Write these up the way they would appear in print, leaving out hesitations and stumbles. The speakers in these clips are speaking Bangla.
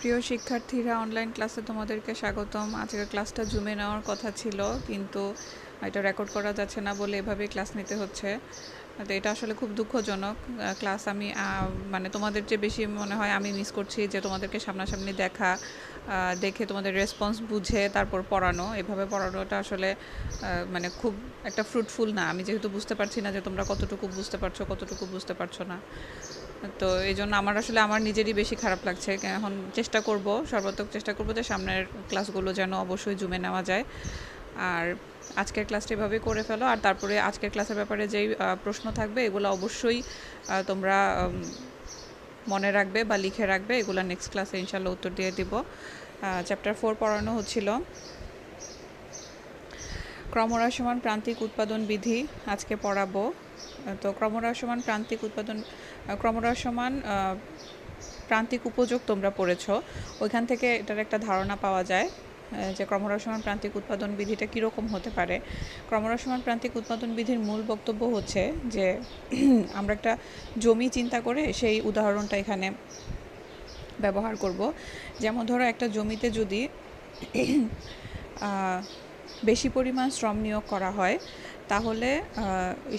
প্রিয় শিক্ষার্থীরা, অনলাইন ক্লাসে তোমাদেরকে স্বাগতম। আজকের ক্লাসটা জুমে নেওয়ার কথা ছিল, কিন্তু এটা রেকর্ড করা যাচ্ছে না বলে এভাবেই ক্লাস নিতে হচ্ছে। তো এটা আসলে খুব দুঃখজনক। ক্লাস আমি মানে তোমাদের যে বেশি মনে হয় আমি মিস করছি যে তোমাদেরকে সামনাসামনি দেখে তোমাদের রেসপন্স বুঝে তারপর পড়ানো। এভাবে পড়ানোটা আসলে মানে খুব একটা ফ্রুটফুল না। আমি যেহেতু বুঝতে পারছি না যে তোমরা কতটুকু বুঝতে পারছো, কতটুকু বুঝতে পারছো না। তো এই জন্য আমার নিজেরই বেশি খারাপ লাগছে। এখন সর্বাত্মক চেষ্টা করবো যে সামনের ক্লাসগুলো যেন অবশ্যই জুমে নেওয়া যায়। আর আজকের ক্লাসটা এভাবেই করে ফেলো। আর তারপরে আজকের ক্লাসের ব্যাপারে যেই প্রশ্ন থাকবে এগুলো অবশ্যই তোমরা মনে রাখবে বা লিখে রাখবে। এগুলো নেক্সট ক্লাসে ইনশাল্লাহ উত্তর দিয়ে দিব। চ্যাপ্টার 4 পড়ানো হচ্ছিল ক্রমহ্রাসমান প্রান্তিক উৎপাদন বিধি। আজকে পড়াবো। তো ক্রমহ্রাসমান প্রান্তিক উপযোগ তোমরা পড়েছো, ওইখান থেকে এটার একটা ধারণা পাওয়া যায় যে ক্রমহ্রাসমান প্রান্তিক উৎপাদন বিধিটা কীরকম হতে পারে। ক্রমহ্রাসমান প্রান্তিক উৎপাদন বিধির মূল বক্তব্য হচ্ছে যে আমরা একটা জমি চিন্তা করে সেই উদাহরণটা এখানে ব্যবহার করব। যেমন ধরো, একটা জমিতে যদি বেশি পরিমাণ শ্রম নিয়োগ করা হয়, তাহলে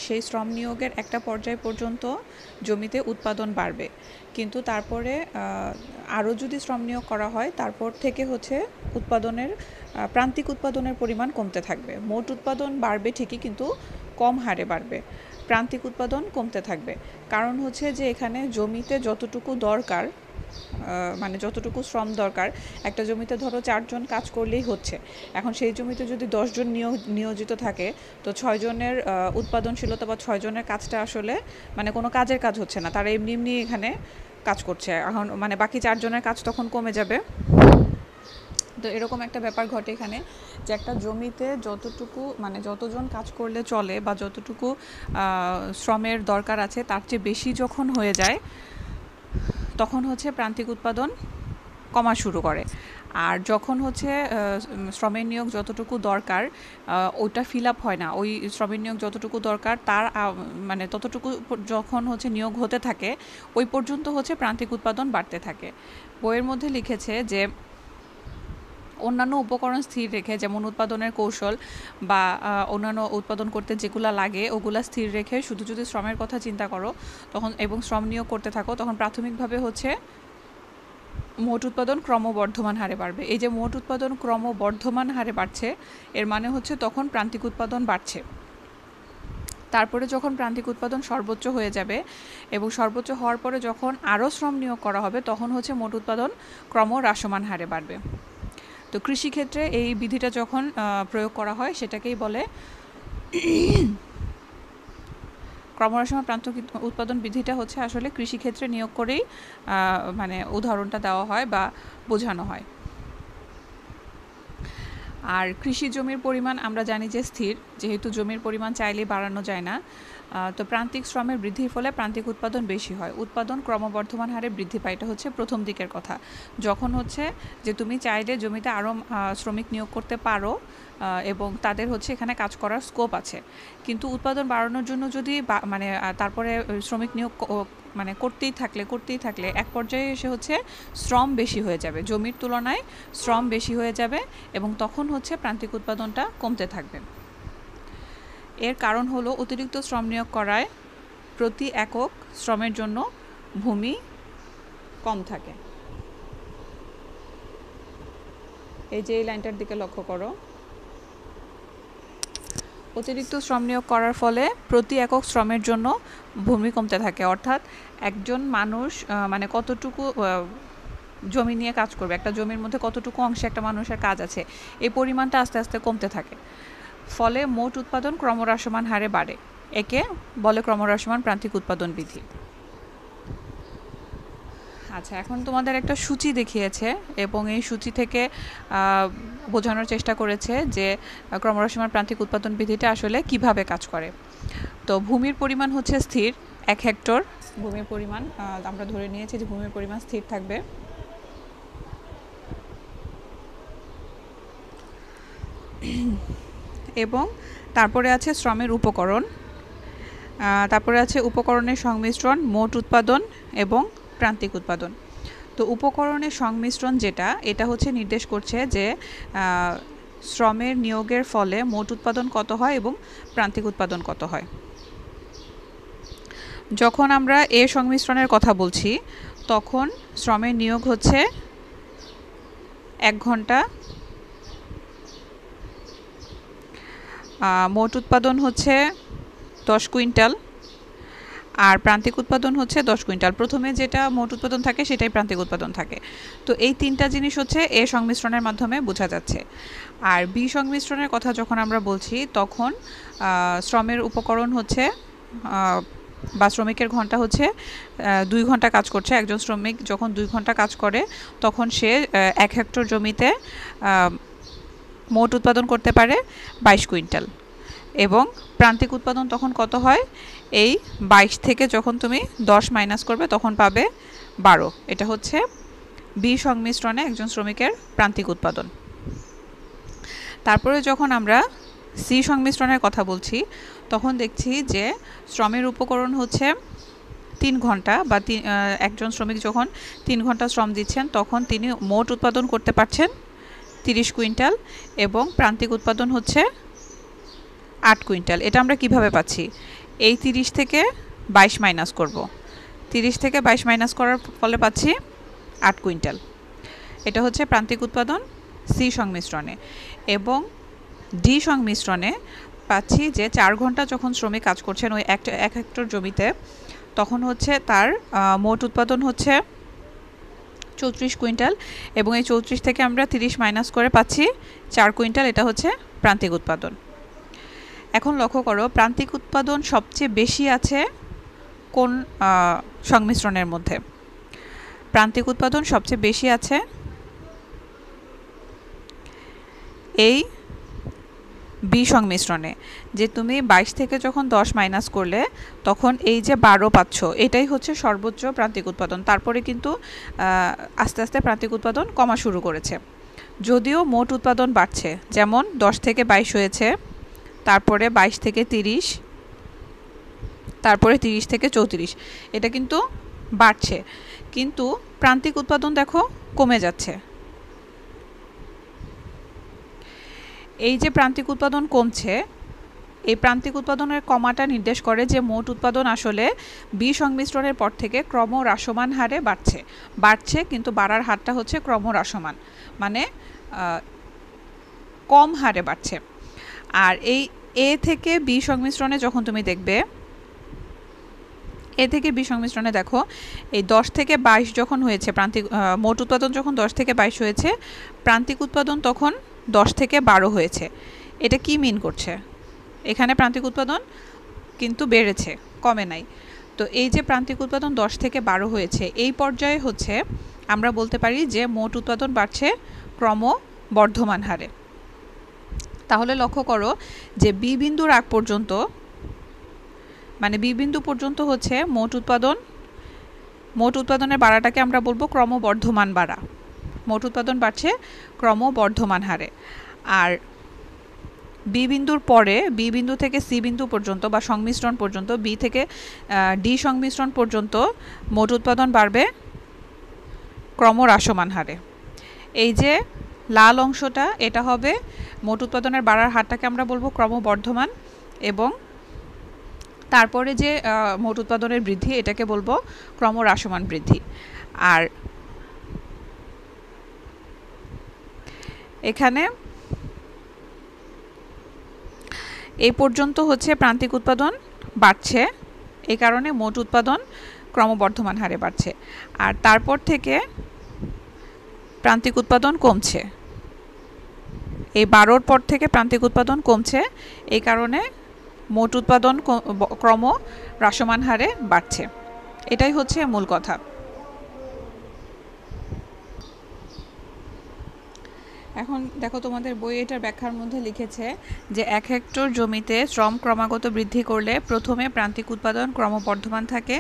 সেই শ্রম নিয়োগের একটা পর্যায় পর্যন্ত জমিতে উৎপাদন বাড়বে, কিন্তু তারপরে আরও যদি শ্রম নিয়োগ করা হয় তারপর থেকে প্রান্তিক উৎপাদনের পরিমাণ কমতে থাকবে। মোট উৎপাদন বাড়বে ঠিকই, কিন্তু কম হারে বাড়বে, প্রান্তিক উৎপাদন কমতে থাকবে। কারণ হচ্ছে যে এখানে জমিতে যতটুকু দরকার, মানে যতটুকু শ্রম দরকার, একটা জমিতে ধরো 4 জন কাজ করলেই হচ্ছে। এখন সেই জমিতে যদি 10 জন নিয়োজিত থাকে, তো 6 জনের উৎপাদনশীলতা বা 6 জনের কাজটা আসলে মানে কোনো কাজের কাজ হচ্ছে না, তারা এমনি এখানে কাজ করছে। এখন মানে বাকি 4 জনের কাজ তখন কমে যাবে। তো এরকম একটা ব্যাপার ঘটে এখানে, যে একটা জমিতে যতজন কাজ করলে চলে বা যতটুকু শ্রমের দরকার আছে তার চেয়ে বেশি যখন হয়ে যায়, তখন হচ্ছে প্রান্তিক উৎপাদন কমা শুরু করে। আর যখন হচ্ছে শ্রমের নিয়োগ যতটুকু দরকার ওইটা ফিল আপ হয় না, ওই শ্রমের নিয়োগ যতটুকু দরকার তার মানে ততটুকু যখন হচ্ছে নিয়োগ হতে থাকে, ওই পর্যন্ত হচ্ছে প্রান্তিক উৎপাদন বাড়তে থাকে। বইয়ের মধ্যে লিখেছে যে অন্যান্য উপকরণ স্থির রেখে, যেমন উৎপাদনের কৌশল বা অন্যান্য উৎপাদন করতে যেগুলো লাগে ওগুলা স্থির রেখে শুধু যদি শ্রমের কথা চিন্তা করো তখন এবং শ্রম নিয়োগ করতে থাকো, তখন প্রাথমিকভাবে হচ্ছে মোট উৎপাদন ক্রমবর্ধমান হারে বাড়বে। এই যে মোট উৎপাদন ক্রমবর্ধমান হারে বাড়ছে, এর মানে হচ্ছে তখন প্রান্তিক উৎপাদন বাড়ছে। তারপরে যখন প্রান্তিক উৎপাদন সর্বোচ্চ হয়ে যাবে এবং সর্বোচ্চ হওয়ার পরে যখন আরও শ্রম নিয়োগ করা হবে, তখন হচ্ছে মোট উৎপাদন ক্রমহ্রাসমান হারে বাড়বে। তো কৃষিক্ষেত্রে এই বিধিটা যখন প্রয়োগ করা হয় সেটাকেই বলে ক্রমহ্রাসমান প্রান্তিক উৎপাদন বিধিটা হচ্ছে আসলে কৃষিক্ষেত্রে নিয়োগ করেই মানে উদাহরণটা দেওয়া হয় বা বোঝানো হয়। আর কৃষি জমির পরিমাণ আমরা জানি যে স্থির, যেহেতু জমির পরিমাণ চাইলেই বাড়ানো যায় না। তো প্রান্তিক শ্রমের বৃদ্ধির ফলে প্রান্তিক উৎপাদন বেশি হয়, উৎপাদন ক্রমবর্ধমান হারে বৃদ্ধি পায়। এটা হচ্ছে প্রথম দিকের কথা, যখন হচ্ছে যে তুমি চাইলে জমিতে আরও শ্রমিক নিয়োগ করতে পারো এবং তাদের হচ্ছে এখানে কাজ করার স্কোপ আছে। কিন্তু উৎপাদন বাড়ানোর জন্য যদি মানে তারপরে শ্রমিক নিয়োগ মানে করতেই থাকলে এক পর্যায়ে এসে হচ্ছে শ্রম বেশি হয়ে যাবে, জমির তুলনায় শ্রম বেশি হয়ে যাবে এবং তখন হচ্ছে প্রান্তিক উৎপাদনটা কমতে থাকবে। এর কারণ হলো অতিরিক্ত শ্রম নিয়োগ করায় প্রতি একক শ্রমের জন্য ভূমি কম থাকে। এই যে এই লাইনটার দিকে লক্ষ্য করো, অতিরিক্ত শ্রম নিয়োগ করার ফলে প্রতি একক শ্রমের জন্য ভূমি কমতে থাকে। অর্থাৎ একজন মানুষ মানে কতটুকু জমি নিয়ে কাজ করবে, একটা জমির মধ্যে কতটুকু অংশে একটা মানুষের কাজ আছে, এই পরিমাণটা আস্তে আস্তে কমতে থাকে। ফলে মোট উৎপাদন ক্রমহ্রাসমান হারে বাড়ে। একে বলে ক্রমহ্রাসমান প্রান্তিক উৎপাদন বিধি। আচ্ছা, এখন তোমাদের একটা সূচি দেখিয়েছে এবং এই সূচি থেকে বোঝানোর চেষ্টা করেছে যে ক্রমহ্রাসমান প্রান্তিক উৎপাদন বিধিটা আসলে কিভাবে কাজ করে। তো ভূমির পরিমাণ হচ্ছে স্থির, 1 হেক্টর ভূমির পরিমাণ আমরা ধরে নিয়েছি যে ভূমির পরিমাণ স্থির থাকবে। এবং তারপরে আছে শ্রমের উপকরণ, তারপরে আছে উপকরণের সংমিশ্রণ, মোট উৎপাদন এবং প্রান্তিক উৎপাদন। তো উপকরণের সংমিশ্রণ যেটা, এটা হচ্ছে নির্দেশ করছে যে শ্রমের নিয়োগের ফলে মোট উৎপাদন কত হয় এবং প্রান্তিক উৎপাদন কত হয়। যখন আমরা এ সংমিশ্রণের কথা বলছি তখন শ্রমের নিয়োগ হচ্ছে 1 ঘন্টা, মোট উৎপাদন হচ্ছে 10 কুইন্টাল, আর প্রান্তিক উৎপাদন হচ্ছে 10 কুইন্টাল। প্রথমে যেটা মোট উৎপাদন থাকে সেটাই প্রান্তিক উৎপাদন থাকে। তো এই তিনটা জিনিস হচ্ছে এ সংমিশ্রণের মাধ্যমে বোঝা যাচ্ছে। আর বি সংমিশ্রণের কথা যখন আমরা বলছি তখন শ্রমের উপকরণ হচ্ছে বা শ্রমিকের ঘন্টা হচ্ছে 2 ঘন্টা কাজ করছে। একজন শ্রমিক যখন 2 ঘন্টা কাজ করে তখন সে 1 হেক্টর জমিতে মোট উৎপাদন করতে পারে 22 কুইন্টাল, এবং প্রান্তিক উৎপাদন তখন কত হয়, এই 22 থেকে যখন তুমি 10 মাইনাস করবে তখন পাবে 12। এটা হচ্ছে বি সংমিশ্রণে একজন শ্রমিকের প্রান্তিক উৎপাদন। তারপরে যখন আমরা সি সংমিশ্রণের কথা বলছি তখন দেখছি যে শ্রমের উপকরণ হচ্ছে 3 ঘন্টা, বা একজন শ্রমিক যখন 3 ঘন্টা শ্রম দিচ্ছেন তখন তিনি মোট উৎপাদন করতে পারছেন 30 কুইন্টাল, এবং প্রান্তিক উৎপাদন হচ্ছে 8 কুইন্টাল। এটা আমরা কিভাবে পাচ্ছি, এই 30 থেকে 22 মাইনাস করব, 30 থেকে 22 মাইনাস করার ফলে পাচ্ছি 8 কুইন্টাল। এটা হচ্ছে প্রান্তিক উৎপাদন সি সংমিশ্রণে। এবং ডি সংমিশ্রণে পাচ্ছি যে 4 ঘন্টা যখন শ্রমিক কাজ করছেন ওই 1 হেক্টর জমিতে তখন হচ্ছে তার মোট উৎপাদন হচ্ছে 34 কুইন্টাল, এবং এই 34 থেকে আমরা 30 মাইনাস করে পাচ্ছি 4 কুইন্টাল। এটা হচ্ছে প্রান্তিক উৎপাদন। এখন লক্ষ্য করো প্রান্তিক উৎপাদন সবচেয়ে বেশি আছে কোন সংমিশ্রণের মধ্যে। প্রান্তিক উৎপাদন সবচেয়ে বেশি আছে এই বি সংমিশ্রণে। যে তুমি 22 থেকে যখন 10 মাইনাস করলে তখন এই যে 12 পাচ্ছ, এটাই হচ্ছে সর্বোচ্চ প্রান্তিক উৎপাদন। তারপরে কিন্তু আস্তে আস্তে প্রান্তিক উৎপাদন কমা শুরু করেছে, যদিও মোট উৎপাদন বাড়ছে। যেমন 10 থেকে 22 হয়েছে, তারপরে 22 থেকে 30, তারপরে 30 থেকে 34, এটা কিন্তু বাড়ছে, কিন্তু প্রান্তিক উৎপাদন দেখো কমে যাচ্ছে। এই যে প্রান্তিক উৎপাদন কমছে, এই প্রান্তিক উৎপাদনের কমাটা নির্দেশ করে যে মোট উৎপাদন আসলে বি সংমিশ্রণের পর থেকে ক্রমহ্রাসমান হারে বাড়ছে, কিন্তু বাড়ার হারটা হচ্ছে ক্রমহ্রাসমান, মানে কম হারে বাড়ছে। আর এই এ থেকে বি সংমিশ্রণে যখন তুমি দেখবে, এ থেকে বি সংমিশ্রণে দেখো এই 10 থেকে 22 যখন হয়েছে, প্রান্তিক মোট উৎপাদন যখন 10 থেকে 22 হয়েছে, প্রান্তিক উৎপাদন তখন 10 থেকে 12 হয়েছে। এটা কি মিন করছে, এখানে প্রান্তিক উৎপাদন কিন্তু বেড়েছে, কমে নাই। তো এই যে প্রান্তিক উৎপাদন 10 থেকে 12 হয়েছে, এই পর্যায়ে হচ্ছে আমরা বলতে পারি যে মোট উৎপাদন বাড়ছে ক্রমবর্ধমান হারে। তাহলে লক্ষ্য করো যে বি বিন্দুর আগ পর্যন্ত, মানে বি বিন্দু পর্যন্ত হচ্ছে মোট উৎপাদনের বাড়াটাকে আমরা বলবো ক্রমবর্ধমান বাড়া। মোট উৎপাদন বাড়ছে ক্রমবর্ধমান হারে। আর বি বিন্দুর পরে, বি বিন্দু থেকে সি বিন্দু পর্যন্ত বা সংমিশ্রণ পর্যন্ত, বি থেকে ডি সংমিশ্রণ পর্যন্ত মোট উৎপাদন বাড়বে ক্রমহ্রাসমান হারে। এই যে লাল অংশটা, এটা হবে মোট উৎপাদনের বাড়ার হারটাকে আমরা বলবো ক্রমবর্ধমান, এবং তারপরে যে মোট উৎপাদনের বৃদ্ধি, এটাকে বলবো ক্রমহ্রাসমান বৃদ্ধি। আর এখানে এই পর্যন্ত হচ্ছে প্রান্তিক উৎপাদন বাড়ছে, এই কারণে মোট উৎপাদন ক্রমবর্ধমান হারে বাড়ছে। আর তারপর থেকে প্রান্তিক উৎপাদন কমছে, এই 12-র পর থেকে প্রান্তিক উৎপাদন কমছে, এই কারণে মোট উৎপাদন ক্রমহ্রাসমান হারে বাড়ছে। এটাই হচ্ছে মূল কথা। এখন দেখো তোমাদের বই এটার ব্যাখ্যার মধ্যে লিখেছে যে 1 হেক্টর জমিতে শ্রম ক্রমাগত বৃদ্ধি করলে প্রথমে প্রান্তিক উৎপাদন ক্রমবর্ধমান থাকে,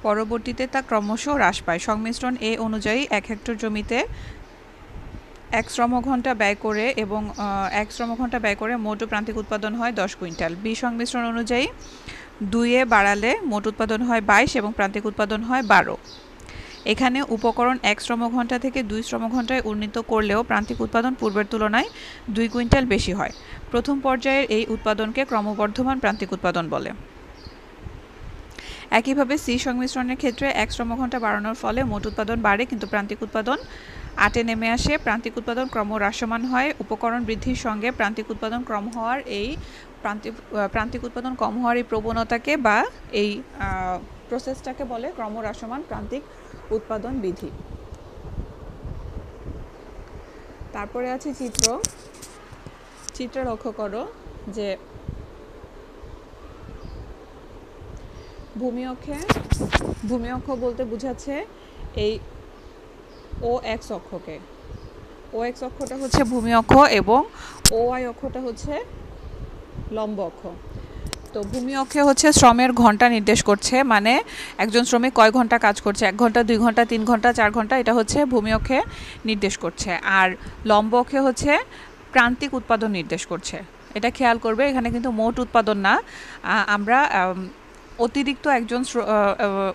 পরবর্তীতে তা ক্রমশ হ্রাস পায়। সংমিশ্রণ এ অনুযায়ী 1 হেক্টর জমিতে 1 শ্রমঘণ্টা ব্যয় করে এবং 1 শ্রমঘণ্টা ব্যয় করে মোট প্রান্তিক উৎপাদন হয় 10 কুইন্টাল। বি সংমিশ্রণ অনুযায়ী 2 বাড়ালে মোট উৎপাদন হয় 22 এবং প্রান্তিক উৎপাদন হয় 12। এখানে উপকরণ 1 শ্রমঘণ্টা থেকে 2 শ্রমঘণ্টায় উন্নীত করলেও প্রান্তিক উৎপাদন পূর্বের তুলনায় 2 কুইন্টাল বেশি হয়। প্রথম পর্যায়ের এই উৎপাদনকে ক্রমবর্ধমান প্রান্তিক উৎপাদন বলে। একইভাবে সি সংমিশ্রণের ক্ষেত্রে 1 শ্রমঘণ্টা বাড়ানোর ফলে মোট উৎপাদন বাড়ে, কিন্তু প্রান্তিক উৎপাদন 8-এ নেমে আসে। প্রান্তিক উৎপাদন ক্রমহ্রাসমান হয়। উপকরণ বৃদ্ধির সঙ্গে প্রান্তিক উৎপাদন কম হওয়ার এই প্রবণতাকে বা এই প্রসেসটাকে বলে ক্রমহ্রাসমান প্রান্তিক উৎপাদন বিধি। তারপরে আছে চিত্র লক্ষ্য করো যে ভূমি অক্ষ বলতে বোঝাচ্ছে এই ও এক্স অক্ষকে। ও এক্স অক্ষটা হচ্ছে ভূমি অক্ষ এবং ও ওয়াই অক্ষটা হচ্ছে লম্ব অক্ষ। তো ভূমি অক্ষে হচ্ছে শ্রমের ঘন্টা নির্দেশ করছে, মানে একজন শ্রমিক কয় ঘন্টা কাজ করছে, 1 ঘন্টা, 2 ঘন্টা, 3 ঘন্টা, 4 ঘন্টা, এটা হচ্ছে ভূমি অক্ষে নির্দেশ করছে। আর লম্ব অক্ষে হচ্ছে প্রান্তিক উৎপাদন নির্দেশ করছে। এটা খেয়াল করবে, এখানে কিন্তু মোট উৎপাদন না। আমরা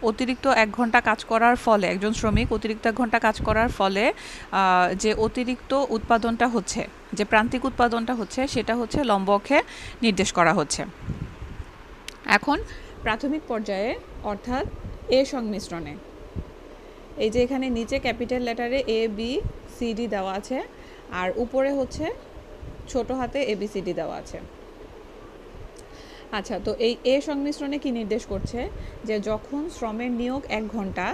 অতিরিক্ত 1 ঘন্টা কাজ করার ফলে, একজন শ্রমিক অতিরিক্ত 1 ঘন্টা কাজ করার ফলে যে অতিরিক্ত উৎপাদনটা হচ্ছে, যে প্রান্তিক উৎপাদনটা হচ্ছে, সেটা হচ্ছে লম্ব অক্ষে নির্দেশ করা হচ্ছে। এখন প্রাথমিক পর্যায়ে অর্থাৎ এ সংমিশ্রণে, এই যে এখানে নিচে capital লেটারে A B C D দেওয়া আছে আর উপরে হচ্ছে ছোট হাতে এ বি সি ডি দেওয়া আছে। আচ্ছা, তো এই এ সংমিশ্রণে কি নির্দেশ করছে যে যখন শ্রমের নিয়োগ 1 ঘন্টা,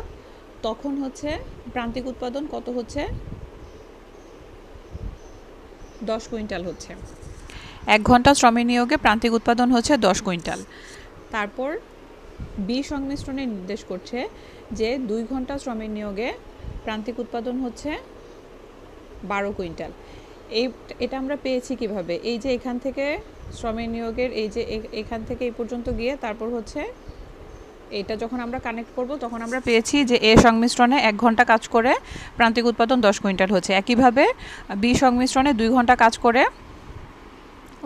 তখন হচ্ছে প্রান্তিক উৎপাদন কত হচ্ছে, 10 কুইন্টাল হচ্ছে। 1 ঘন্টা শ্রমের নিয়োগে প্রান্তিক উৎপাদন হচ্ছে 10 কুইন্টাল। তারপর বি সংমিশ্রণে নির্দেশ করছে যে 2 ঘন্টা শ্রমের নিয়োগে প্রান্তিক উৎপাদন হচ্ছে 12 কুইন্টাল। এটা আমরা পেয়েছি কিভাবে? এই যে এখান থেকে শ্রমের নিয়োগের এই যে এখান থেকে এই পর্যন্ত গিয়ে তারপর হচ্ছে এটা যখন আমরা কানেক্ট করব তখন আমরা পেয়েছি যে এ সংমিশ্রণে 1 ঘন্টা কাজ করে প্রান্তিক উৎপাদন 10 কুইন্টাল হচ্ছে। একইভাবে বি সংমিশ্রণে 2 ঘন্টা কাজ করে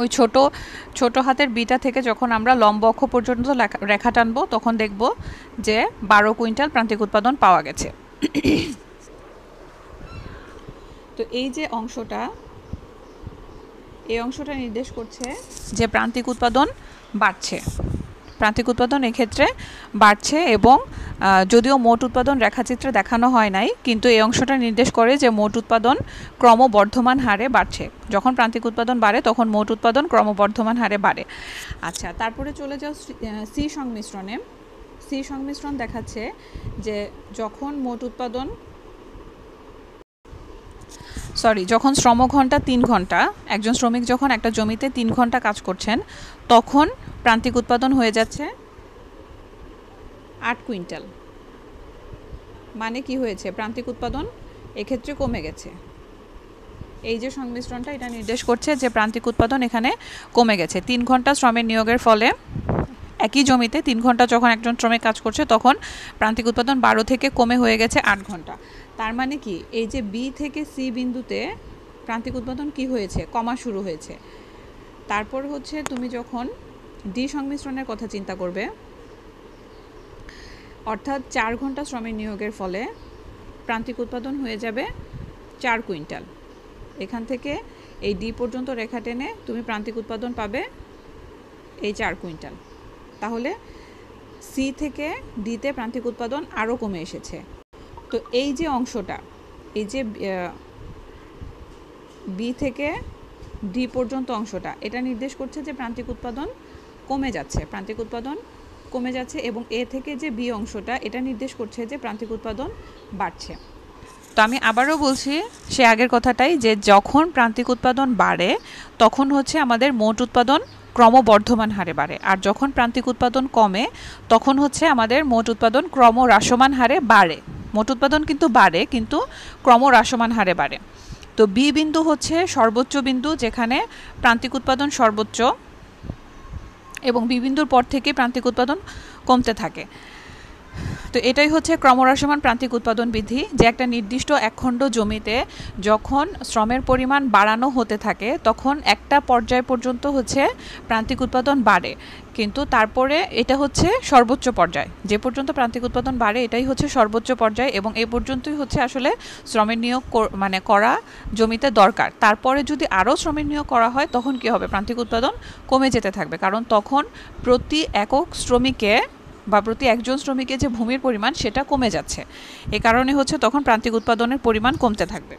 ওই ছোট হাতের বিটা থেকে যখন আমরা লম্ব অক্ষ পর্যন্ত রেখা টানবো তখন দেখব যে 12 কুইন্টাল প্রান্তিক উৎপাদন পাওয়া গেছে। তো এই যে অংশটা, এই অংশটা নির্দেশ করছে যে প্রান্তিক উৎপাদন বাড়ছে। প্রান্তিক উৎপাদন এক্ষেত্রে বাড়ছে এবং যদিও মোট উৎপাদন রেখাচিত্রে দেখানো হয় নাই, কিন্তু এই অংশটা নির্দেশ করে যে মোট উৎপাদন ক্রমবর্ধমান হারে বাড়ছে। যখন প্রান্তিক উৎপাদন বাড়ে তখন মোট উৎপাদন ক্রমবর্ধমান হারে বাড়ে। আচ্ছা, তারপরে চলে যাও সি সংমিশ্রণে। সি সংমিশ্রণ দেখাচ্ছে যে যখন যখন শ্রমঘণ্টা 3 ঘন্টা, একজন শ্রমিক যখন একটা জমিতে 3 ঘন্টা কাজ করছেন তখন প্রান্তিক উৎপাদন হয়ে যাচ্ছে 8 কুইন্টাল। মানে কি হয়েছে? প্রান্তিক উৎপাদন এক্ষেত্রে কমে গেছে। এই যে সংমিশ্রণটা এটা নির্দেশ করছে যে প্রান্তিক উৎপাদন এখানে কমে গেছে। 3 ঘন্টা শ্রমের নিয়োগের ফলে একই জমিতে 3 ঘন্টা যখন একজন শ্রমিক কাজ করছে তখন প্রান্তিক উৎপাদন 12 থেকে কমে হয়ে গেছে 8 ঘন্টা। তার মানে কি, এই যে বি থেকে সি বিন্দুতে প্রান্তিক উৎপাদন কি হয়েছে? কমা শুরু হয়েছে। তারপর হচ্ছে তুমি যখন ডি সংমিশ্রণের কথা চিন্তা করবে, অর্থাৎ 4 ঘন্টা শ্রমের নিয়োগের ফলে প্রান্তিক উৎপাদন হয়ে যাবে 4 কুইন্টাল। এখান থেকে এই ডি পর্যন্ত রেখা টেনে তুমি প্রান্তিক উৎপাদন পাবে এই 4 কুইন্টাল। তাহলে সি থেকে ডিতে প্রান্তিক উৎপাদন আরও কমে এসেছে। তো এই যে অংশটা, এই যে বি থেকে ডি পর্যন্ত অংশটা, এটা নির্দেশ করছে যে প্রান্তিক উৎপাদন কমে যাচ্ছে। প্রান্তিক উৎপাদন কমে যাচ্ছে এবং এ থেকে যে বি অংশটা, এটা নির্দেশ করছে যে প্রান্তিক উৎপাদন বাড়ছে। তো আমি আবারও বলছি সে আগের কথাটাই, যে যখন প্রান্তিক উৎপাদন বাড়ে তখন হচ্ছে আমাদের মোট উৎপাদন ক্রমবর্ধমান হারে বাড়ে, আর যখন প্রান্তিক উৎপাদন কমে তখন হচ্ছে আমাদের মোট উৎপাদন ক্রমহ্রাসমান হারে বাড়ে। মোট উৎপাদন কিন্তু বাড়ে, কিন্তু ক্রমহ্রাসমান হারে বাড়ে। তো বি বিন্দু হচ্ছে সর্বোচ্চ বিন্দু যেখানে প্রান্তিক উৎপাদন সর্বোচ্চ, এবং বি বিন্দুর পর থেকে প্রান্তিক উৎপাদন কমতে থাকে। তো এটাই হচ্ছে ক্রমহ্রাসমান প্রান্তিক উৎপাদন বিধি, যে একটা নির্দিষ্ট একখণ্ড জমিতে যখন শ্রমের পরিমাণ বাড়ানো হতে থাকে তখন একটা পর্যায় পর্যন্ত হচ্ছে প্রান্তিক উৎপাদন বাড়ে, কিন্তু তারপরে এটা হচ্ছে সর্বোচ্চ পর্যায়, যে পর্যন্ত প্রান্তিক উৎপাদন বাড়ে এটাই হচ্ছে সর্বোচ্চ পর্যায়, এবং এই পর্যন্তই হচ্ছে আসলে শ্রমের নিয়োগ মানে করা জমিতে দরকার। তারপরে যদি আরও শ্রমের নিয়োগ করা হয় তখন কী হবে, প্রান্তিক উৎপাদন কমে যেতে থাকবে, কারণ তখন প্রতি একক শ্রমিকে বা প্রতি একজন শ্রমিকের যে ভূমির পরিমাণ সেটা কমে যাচ্ছে, এ কারণে হচ্ছে তখন প্রান্তিক উৎপাদনের পরিমাণ কমতে থাকবে।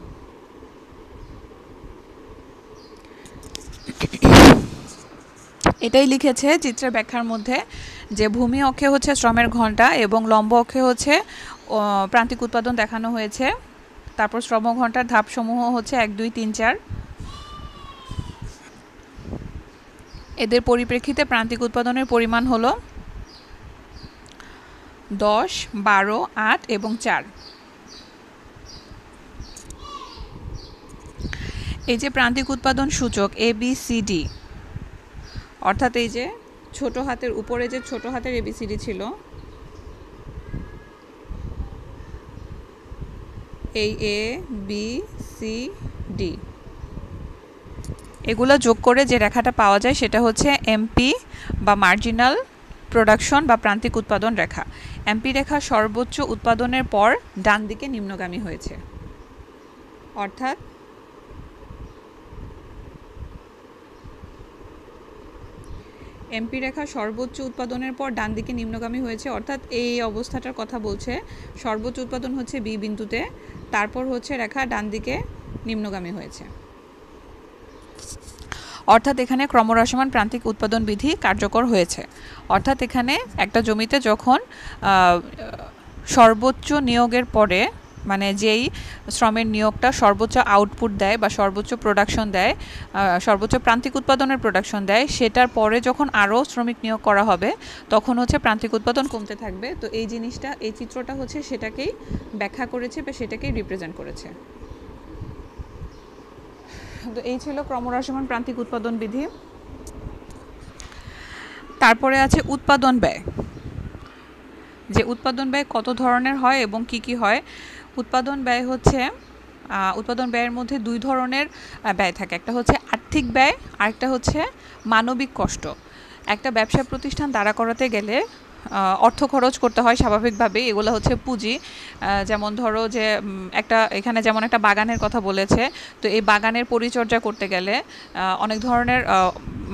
এটাই লিখেছে চিত্রের ব্যাখ্যার মধ্যে, যে ভূমি অক্ষে হচ্ছে শ্রমের ঘন্টা এবং লম্ব অক্ষে হচ্ছে প্রান্তিক উৎপাদন দেখানো হয়েছে। তারপর শ্রম ঘন্টার ধাপসমূহ হচ্ছে 1, 2, 3, 4। এদের পরিপ্রেক্ষিতে প্রান্তিক উৎপাদনের পরিমাণ হলো 10, 12, 8 এবং 4। এই যে প্রান্তিক উৎপাদন সূচক ABCD, অর্থাৎ এই যে ছোট হাতের উপরে যে ছোট হাতের ABCD ছিল, এই ABCD এগুলো যোগ করে যে রেখাটা পাওয়া যায় সেটা হচ্ছে MP বা মার্জিনাল প্রোডাকশন বা প্রান্তিক উৎপাদন রেখা। MP রেখা সর্বোচ্চ উৎপাদনের পর ডান দিকে নিম্নগামী হয়েছে, অর্থাৎ MP রেখা সর্বোচ্চ উৎপাদনের পর ডান দিকে নিম্নগামী হয়েছে, অর্থাৎ এই অবস্থাটার কথা বলছে। সর্বোচ্চ উৎপাদন হচ্ছে B বিন্দুতে, তারপর হচ্ছে রেখা ডান দিকে নিম্নগামী হয়েছে, অর্থাৎ এখানে ক্রমহ্রাসমান প্রান্তিক উৎপাদন বিধি কার্যকর হয়েছে। অর্থাৎ এখানে একটা জমিতে যখন সর্বোচ্চ নিয়োগের পরে, মানে যেই শ্রমের নিয়োগটা সর্বোচ্চ আউটপুট দেয় বা সর্বোচ্চ প্রোডাকশন দেয়, সর্বোচ্চ প্রান্তিক উৎপাদনের প্রোডাকশন দেয়, সেটার পরে যখন আরও শ্রমিক নিয়োগ করা হবে তখন হচ্ছে প্রান্তিক উৎপাদন কমতে থাকবে। তো এই জিনিসটা, এই চিত্রটা হচ্ছে সেটাকেই ব্যাখ্যা করেছে বা সেটাকেই রিপ্রেজেন্ট করেছে। তো এই ছিল ক্রমহ্রাসমান প্রান্তিক উৎপাদন বিধি। তারপরে আছে উৎপাদন ব্যয়, যে উৎপাদন ব্যয় কত ধরনের হয় এবং কি কি হয়। উৎপাদন ব্যয় হচ্ছে, উৎপাদন ব্যয়ের মধ্যে 2 ধরনের ব্যয় থাকে, একটা হচ্ছে আর্থিক ব্যয়, আরেকটা হচ্ছে মানবিক কষ্ট। একটা ব্যবসা প্রতিষ্ঠান দাঁড়া করাতে গেলে অর্থ খরচ করতে হয় স্বাভাবিকভাবেই, এগুলো হচ্ছে পুঁজি। যেমন ধরো যে একটা, এখানে যেমন একটা বাগানের কথা বলেছে, তো এই বাগানের পরিচর্যা করতে গেলে অনেক ধরনের,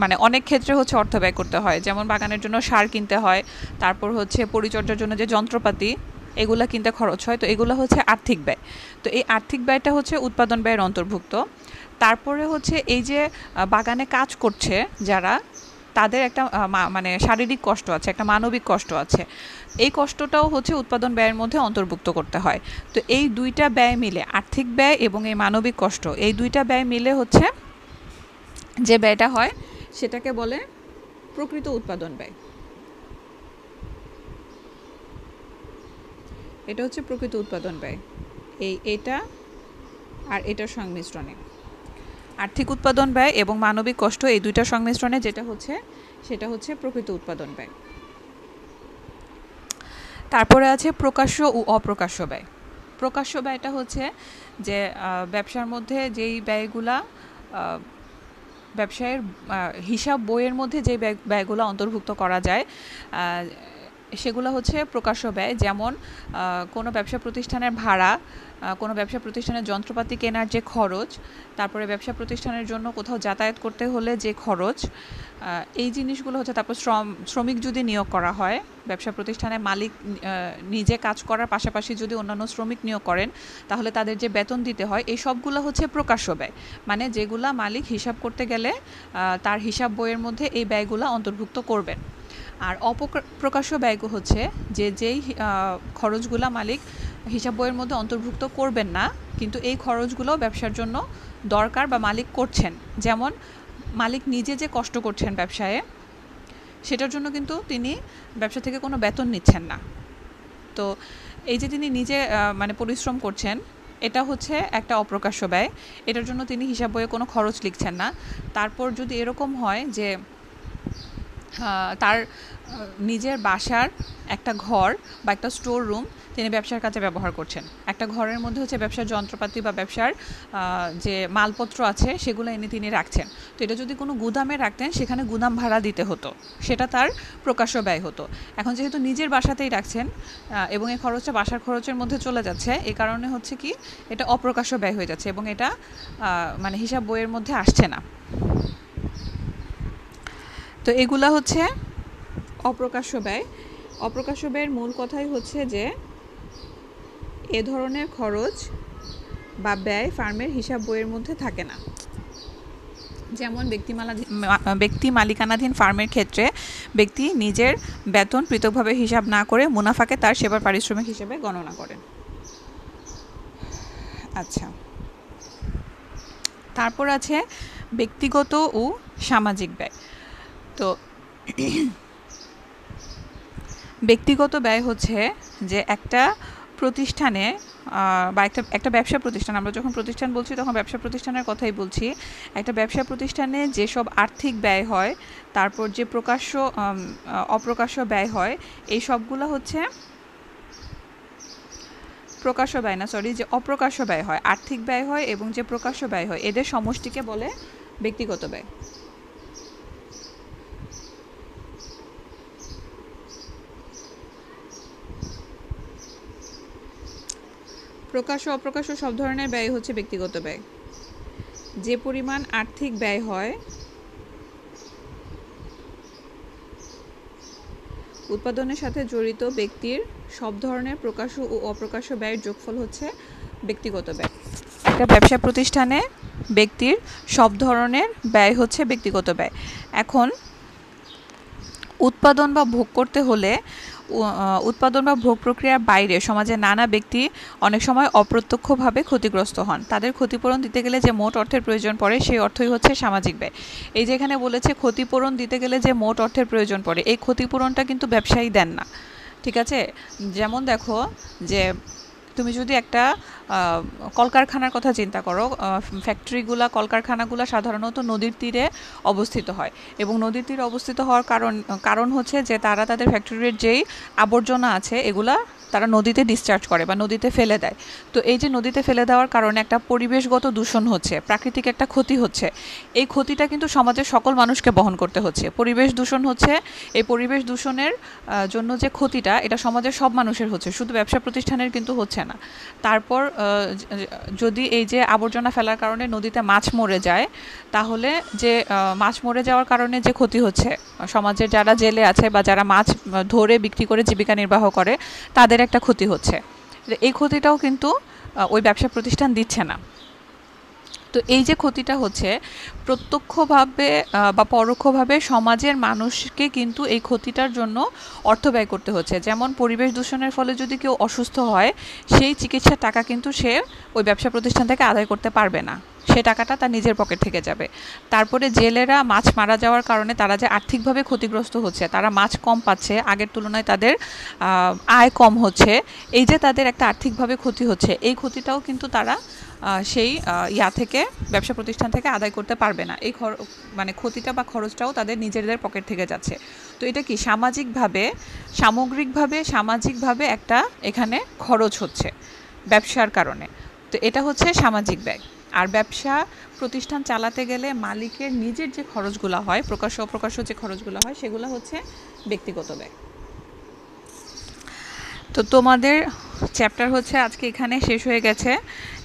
মানে অনেক ক্ষেত্রে হচ্ছে অর্থ ব্যয় করতে হয়, যেমন বাগানের জন্য সার কিনতে হয়, তারপর হচ্ছে পরিচর্যার জন্য যে যন্ত্রপাতি এগুলা কিনতে খরচ হয়, তো এগুলো হচ্ছে আর্থিক ব্যয়। তো এই আর্থিক ব্যয়টা হচ্ছে উৎপাদন ব্যয়ের অন্তর্ভুক্ত। তারপরে হচ্ছে এই যে বাগানে কাজ করছে যারা, তাদের একটা মানে শারীরিক কষ্ট আছে, একটা মানবিক কষ্ট আছে, এই কষ্টটাও হচ্ছে উৎপাদন ব্যয়ের মধ্যে অন্তর্ভুক্ত করতে হয়। তো এই দুইটা ব্যয় মিলে, আর্থিক ব্যয় এবং এই মানবিক কষ্ট, এই দুইটা ব্যয় মিলে হচ্ছে যে ব্যয়টা হয় সেটাকে বলে প্রকৃত উৎপাদন ব্যয়। এটা হচ্ছে প্রকৃত উৎপাদন ব্যয়, এটা আর এটার সংমিশ্রণে, আর্থিক উৎপাদন ব্যয় এবং মানবিক কষ্ট এই দুইটার সংমিশ্রণে যেটা হচ্ছে সেটা হচ্ছে প্রকৃত উৎপাদন ব্যয়। তারপরে আছে প্রকাশ্য ও অপ্রকাশ্য ব্যয়। প্রকাশ্য ব্যয়টা হচ্ছে যে ব্যবসার মধ্যে যেই ব্যয়গুলা, ব্যবসায়ের হিসাব বইয়ের মধ্যে যে ব্যয়গুলো অন্তর্ভুক্ত করা যায় সেগুলো হচ্ছে প্রকাশ্য ব্যয়। যেমন কোনো ব্যবসা প্রতিষ্ঠানের ভাড়া, কোনো ব্যবসা প্রতিষ্ঠানের যন্ত্রপাতি কেনার যে খরচ, তারপরে ব্যবসা প্রতিষ্ঠানের জন্য কোথাও যাতায়াত করতে হলে যে খরচ, এই জিনিসগুলো হচ্ছে। তারপর শ্রমিক যদি নিয়োগ করা হয়, ব্যবসা প্রতিষ্ঠানের মালিক নিজে কাজ করার পাশাপাশি যদি অন্যান্য শ্রমিক নিয়োগ করেন তাহলে তাদের যে বেতন দিতে হয়, এই সবগুলো হচ্ছে প্রকাশ্য ব্যয়, মানে যেগুলা মালিক হিসাব করতে গেলে তার হিসাব বইয়ের মধ্যে এই ব্যয়গুলো অন্তর্ভুক্ত করবেন। আর অপ্রকাশ্য ব্যয় হচ্ছে যেই খরচগুলো মালিক হিসাব বইয়ের মধ্যে অন্তর্ভুক্ত করবেন না, কিন্তু এই খরচগুলো ব্যবসার জন্য দরকার বা মালিক করছেন। যেমন মালিক নিজে যে কষ্ট করছেন ব্যবসায়ে, সেটার জন্য কিন্তু তিনি ব্যবসা থেকে কোনো বেতন নিচ্ছেন না। তো এই যে তিনি নিজে মানে পরিশ্রম করছেন, এটা হচ্ছে একটা অপ্রকাশ্য ব্যয়, এটার জন্য তিনি হিসাব বইয়ে কোনো খরচ লিখছেন না। তারপর যদি এরকম হয় যে তার নিজের বাসার একটা ঘর বা একটা স্টোর রুম তিনি ব্যবসার কাজে ব্যবহার করছেন। একটা ঘরের মধ্যে হচ্ছে ব্যবসার যন্ত্রপাতি বা ব্যবসার যে মালপত্র আছে সেগুলো এনে তিনি রাখছেন। তো এটা যদি কোনো গুদামে রাখতেন সেখানে গুদাম ভাড়া দিতে হতো, সেটা তার প্রকাশ্য ব্যয় হতো। এখন যেহেতু নিজের বাসাতেই রাখছেন এবং এই খরচটা বাসার খরচের মধ্যে চলে যাচ্ছে, এই কারণে হচ্ছে কি এটা অপ্রকাশ্য ব্যয় হয়ে যাচ্ছে এবং এটা মানে হিসাব বইয়ের মধ্যে আসছে না। তো এগুলা হচ্ছে অপ্রকাশ্য ব্যয়। অপ্রকাশ্য ব্যয়ের মূল কথাই হচ্ছে যে এ ধরনের খরচ বা ব্যয় ফার্মের হিসাব বইয়ের মধ্যে থাকে না। যেমন ব্যক্তি মালিকানাধীন ফার্মের ক্ষেত্রে ব্যক্তি নিজের বেতন পৃথকভাবে হিসাব না করে মুনাফাকে তার সেবার পারিশ্রমিক হিসেবে গণনা করেন। আচ্ছা, তারপর আছে ব্যক্তিগত ও সামাজিক ব্যয়। তো ব্যক্তিগত ব্যয় হচ্ছে যে একটা প্রতিষ্ঠানে বা একটা ব্যবসা প্রতিষ্ঠান, আমরা যখন প্রতিষ্ঠান বলছি তখন ব্যবসা প্রতিষ্ঠানের কথাই বলছি। একটা ব্যবসা প্রতিষ্ঠানে যেসব আর্থিক ব্যয় হয়, তারপর যে প্রকাশ্য অপ্রকাশ্য ব্যয় হয়, এই সবগুলো হচ্ছে প্রকাশ্য ব্যয় না, যে অপ্রকাশ্য ব্যয় হয়, আর্থিক ব্যয় হয় এবং যে প্রকাশ্য ব্যয় হয়, এদের সমষ্টিকে বলে ব্যক্তিগত ব্যয়। প্রকাশ্য অপ্রকাশ্য সব ধরনের ব্যয় হচ্ছে ব্যক্তিগত ব্যয়। যে পরিমাণ আর্থিক ব্যয় হয় উৎপাদনের সাথে জড়িত ব্যক্তির সব ধরনের প্রকাশ্য ও অপ্রকাশ্য ব্যয়ের যোগফল হচ্ছে ব্যক্তিগত ব্যয়। একটা ব্যবসা প্রতিষ্ঠানে ব্যক্তির সব ধরনের ব্যয় হচ্ছে ব্যক্তিগত ব্যয়। এখন উৎপাদন বা ভোগ করতে হলে উৎপাদন বা ভোগ প্রক্রিয়ার বাইরে সমাজের নানা ব্যক্তি অনেক সময় অপ্রত্যক্ষভাবে ক্ষতিগ্রস্ত হন। তাদের ক্ষতিপূরণ দিতে গেলে যে মোট অর্থের প্রয়োজন পড়ে সেই অর্থই হচ্ছে সামাজিক ব্যয়। এই যে এখানে বলেছে ক্ষতিপূরণ দিতে গেলে যে মোট অর্থের প্রয়োজন পড়ে, এই ক্ষতিপূরণটা কিন্তু ব্যবসায়ী দেন না, ঠিক আছে? যেমন দেখো যে তুমি যদি একটা কলকারখানার কথা চিন্তা করো, ফ্যাক্টরিগুলা কলকারখানাগুলো সাধারণত নদীর তীরে অবস্থিত হয় এবং নদীর তীরে অবস্থিত হওয়ার কারণ হচ্ছে যে তারা তাদের ফ্যাক্টরির যেই আবর্জনা আছে এগুলা তারা নদীতে ডিসচার্জ করে বা নদীতে ফেলে দেয়। তো এই যে নদীতে ফেলে দেওয়ার কারণে একটা পরিবেশগত দূষণ হচ্ছে, প্রাকৃতিক একটা ক্ষতি হচ্ছে। এই ক্ষতিটা কিন্তু সমাজের সকল মানুষকে বহন করতে হচ্ছে। পরিবেশ দূষণ হচ্ছে, এই পরিবেশ দূষণের জন্য যে ক্ষতিটা এটা সমাজের সব মানুষের হচ্ছে, শুধু ব্যবসা প্রতিষ্ঠানের কিন্তু হচ্ছে না। তারপর যদি এই যে আবর্জনা ফেলার কারণে নদীতে মাছ মরে যায়, তাহলে যে মাছ মরে যাওয়ার কারণে যে ক্ষতি হচ্ছে, সমাজের যারা জেলে আছে বা যারা মাছ ধরে বিক্রি করে জীবিকা নির্বাহ করে তাদের একটা ক্ষতি হচ্ছে। এই ক্ষতিটাও কিন্তু ওই ব্যবসা প্রতিষ্ঠান দিচ্ছে না। তো এই যে ক্ষতিটা হচ্ছে প্রত্যক্ষভাবে বা পরোক্ষভাবে সমাজের মানুষকে কিন্তু এই ক্ষতিটার জন্য অর্থ ব্যয় করতে হচ্ছে। যেমন পরিবেশ দূষণের ফলে যদি কেউ অসুস্থ হয়, সেই চিকিৎসার টাকা কিন্তু সে ওই ব্যবসা প্রতিষ্ঠান থেকে আদায় করতে পারবে না, সে টাকাটা তার নিজের পকেট থেকে যাবে। তারপরে জেলেরা মাছ মারা যাওয়ার কারণে তারা যে আর্থিকভাবে ক্ষতিগ্রস্ত হচ্ছে, তারা মাছ কম পাচ্ছে, আগের তুলনায় তাদের আয় কম হচ্ছে, এই যে তাদের একটা আর্থিকভাবে ক্ষতি হচ্ছে, এই ক্ষতিটাও কিন্তু তারা সেই থেকে ব্যবসা প্রতিষ্ঠান থেকে আদায় করতে পারবে না। এই মানে ক্ষতিটা বা খরচটাও তাদের নিজেদের পকেট থেকে যাচ্ছে। তো এটা কি সামাজিকভাবে একটা এখানে খরচ হচ্ছে ব্যবসার কারণে। তো এটা হচ্ছে সামাজিক ব্যয়। আর ব্যবসা প্রতিষ্ঠান চালাতে গেলে মালিকের নিজের যে খরচগুলো হয়, প্রকাশ্য অপ্রকাশ্য যে খরচগুলো হয়, সেগুলো হচ্ছে ব্যক্তিগত ব্যয়। তো তোমাদের চ্যাপ্টার হচ্ছে আজকে এখানে শেষ হয়ে গেছে।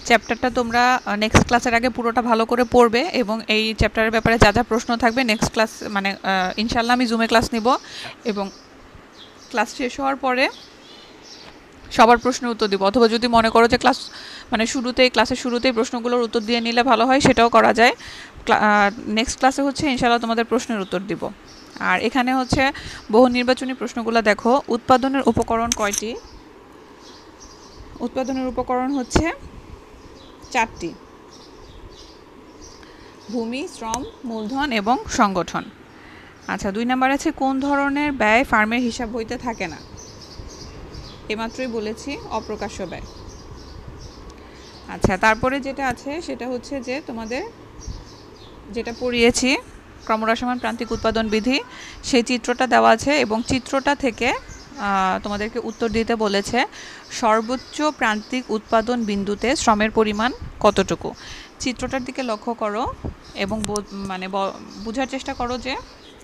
চ্যাপ্টারটা তোমরা নেক্সট ক্লাসের আগে পুরোটা ভালো করে পড়বে এবং এই চ্যাপ্টারের ব্যাপারে যা যা প্রশ্ন থাকবে নেক্সট ক্লাস মানে ইনশাল্লাহ আমি জুমে ক্লাস নিব এবং ক্লাস শেষ হওয়ার পরে সবার প্রশ্নের উত্তর দিব। অথবা যদি মনে করো যে ক্লাসের শুরুতেই প্রশ্নগুলোর উত্তর দিয়ে নিলে ভালো হয়, সেটাও করা যায়। নেক্সট ক্লাসে হচ্ছে ইনশাল্লাহ তোমাদের প্রশ্নের উত্তর দিব। আর এখানে হচ্ছে বহু নির্বাচনী প্রশ্নগুলো দেখো। উৎপাদনের উপকরণ কয়টি? উৎপাদনের উপকরণ হচ্ছে 4টি: ভূমি, শ্রম, মূলধন এবং সংগঠন। আচ্ছা, 2 নাম্বার আছে কোন ধরনের ব্যয় ফার্মের হিসাব বইতে থাকে না? এইমাত্রই বলেছি অপ্রকাশ্য ব্যয়। আচ্ছা, তারপরে যেটা আছে সেটা হচ্ছে যে তোমাদের যেটা পড়িয়েছি ক্রমহ্রাসমান প্রান্তিক উৎপাদন বিধি, সেই চিত্রটা দেওয়া আছে এবং চিত্রটা থেকে তোমাদেরকে উত্তর দিতে বলেছে সর্বোচ্চ প্রান্তিক উৎপাদন বিন্দুতে শ্রমের পরিমাণ কতটুকু। চিত্রটার দিকে লক্ষ্য করো এবং মানে বোঝার চেষ্টা করো যে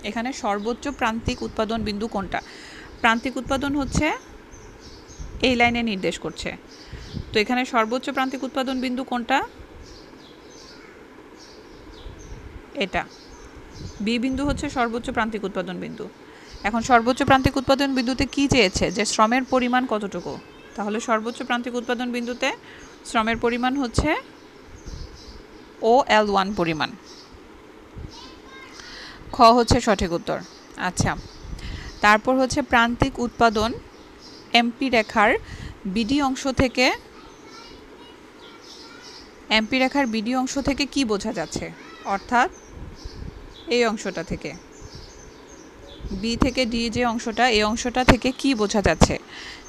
এখানে সর্বোচ্চ প্রান্তিক উৎপাদন বিন্দু কোনটা। প্রান্তিক উৎপাদন হচ্ছে এই লাইনে নির্দেশ করছে, তো এখানে সর্বোচ্চ প্রান্তিক উৎপাদন বিন্দু কোনটা? এটা বি বিন্দু হচ্ছে সর্বোচ্চ প্রান্তিক উৎপাদন বিন্দু। এখন সর্বোচ্চ প্রান্তিক উৎপাদন বিন্দুতে কি চেয়েছে, যে শ্রমের পরিমাণ কতটুকু। তাহলে সর্বোচ্চ প্রান্তিক উৎপাদন বিন্দুতে শ্রমের পরিমাণ হচ্ছে OL1 পরিমাণ। খ হচ্ছে সঠিক উত্তর। আচ্ছা, তারপর হচ্ছে প্রান্তিক উৎপাদন এমপি রেখার বিডি অংশ থেকে, এমপি রেখার বিডি অংশ থেকে কি বোঝা যাচ্ছে, অর্থাৎ এই অংশটা থেকে, বি থেকে ডি যে অংশটা, এই অংশটা থেকে কি বোঝা যাচ্ছে,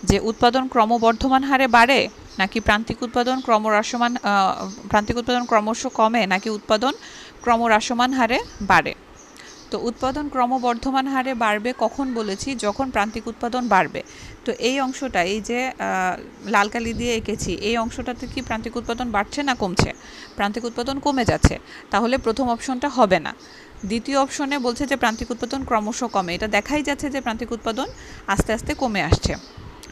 যে উৎপাদন ক্রমবর্ধমান হারে বাড়ে নাকি প্রান্তিক উৎপাদন ক্রমশ কমে নাকি উৎপাদন ক্রমহ্রাসমান হারে বাড়ে। তো উৎপাদন ক্রমবর্ধমান হারে বাড়বে কখন বলেছি, যখন প্রান্তিক উৎপাদন বাড়বে। তো এই অংশটা, এই যে লাল কালি দিয়ে এঁকেছি, এই অংশটাতে কি প্রান্তিক উৎপাদন বাড়ছে না কমছে? প্রান্তিক উৎপাদন কমে যাচ্ছে, তাহলে প্রথম অপশনটা হবে না। দ্বিতীয় অপশনে বলছে যে প্রান্তিক উৎপাদন ক্রমশ কমে, এটা দেখাই যাচ্ছে যে প্রান্তিক উৎপাদন আস্তে আস্তে কমে আসছে।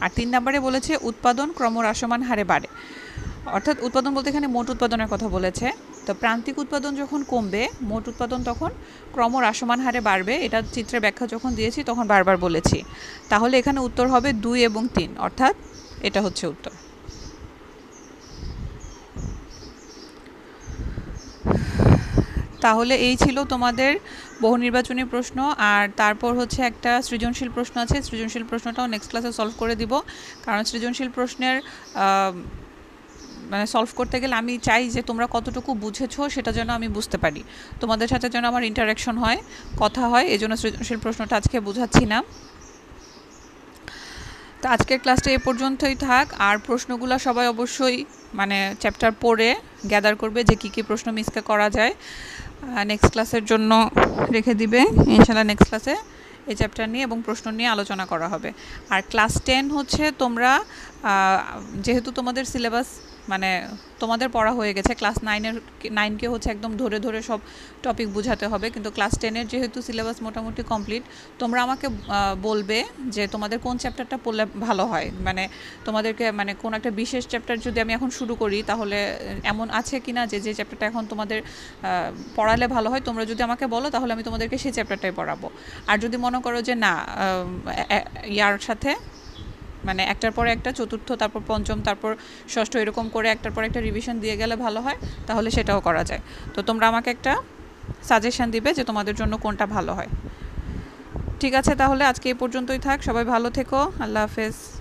আর 3 নম্বরে বলেছে উৎপাদন ক্রমহ্রাসমান হারে বাড়ে, অর্থাৎ উৎপাদন বলতে এখানে মোট উৎপাদনের কথা বলেছে। তো প্রান্তিক উৎপাদন যখন কমবে, মোট উৎপাদন তখন ক্রমহ্রাসমান হারে বাড়বে, এটা চিত্রে ব্যাখ্যা যখন দিয়েছি তখন বারবার বলেছি। তাহলে এখানে উত্তর হবে 2 এবং 3, অর্থাৎ এটা হচ্ছে উত্তর। তাহলে এই ছিল তোমাদের বহু নির্বাচনী প্রশ্ন। আর তারপর হচ্ছে একটা সৃজনশীল প্রশ্ন আছে, সৃজনশীল প্রশ্নটাও নেক্সট ক্লাসে সলভ করে দিব, কারণ সৃজনশীল প্রশ্নের মানে সলভ করতে গেলে আমি চাই যে তোমরা কতটুকু বুঝেছো সেটা যেন আমি বুঝতে পারি, তোমাদের সাথে যেন আমার ইন্টারাকশন হয়, কথা হয়, এই জন্য সৃজনশীল প্রশ্নটা আজকে বোঝাচ্ছি না। তো আজকের ক্লাসটা এ পর্যন্তই থাক। আর প্রশ্নগুলো সবাই অবশ্যই মানে চ্যাপ্টার পড়ে গ্যাদার করবে যে কী কী প্রশ্ন মিসকে করা যায়, নেক্সট ক্লাসের জন্য রেখে দিবে। ইনশাআল্লাহ নেক্সট ক্লাসে এই চ্যাপ্টার নিয়ে এবং প্রশ্ন নিয়ে আলোচনা করা হবে। আর ক্লাস 10 হচ্ছে তোমরা যেহেতু তোমাদের সিলেবাস মানে তোমাদের পড়া হয়ে গেছে, ক্লাস 9কে হচ্ছে একদম ধরে ধরে সব টপিক বোঝাতে হবে, কিন্তু ক্লাস 10-এর যেহেতু সিলেবাস মোটামুটি কমপ্লিট, তোমরা আমাকে বলবে যে তোমাদের কোন চ্যাপ্টারটা পড়লে ভালো হয়, মানে তোমাদেরকে মানে কোন একটা বিশেষ চ্যাপ্টার যদি আমি এখন শুরু করি, তাহলে এমন আছে কি না যে যে চ্যাপ্টারটা এখন তোমাদের পড়ালে ভালো হয়, তোমরা যদি আমাকে বলো তাহলে আমি তোমাদেরকে সেই চ্যাপ্টারটাই পড়াবো। আর যদি মনে করো যে না ইয়ার সাথে মানে একটার পরে একটা, চতুর্থ তারপর পঞ্চম তারপর ষষ্ঠ, এরকম করে একটার পর একটা রিভিশন দিয়ে গেলে ভালো হয়, তাহলে সেটাও করা যায়। তো তোমরা আমাকে একটা সাজেশন দিবে যে তোমাদের জন্য কোনটা ভালো হয়। ঠিক আছে, তাহলে আজকে এই পর্যন্তই থাক, সবাই ভালো থেকো, আল্লাহ হাফেজ।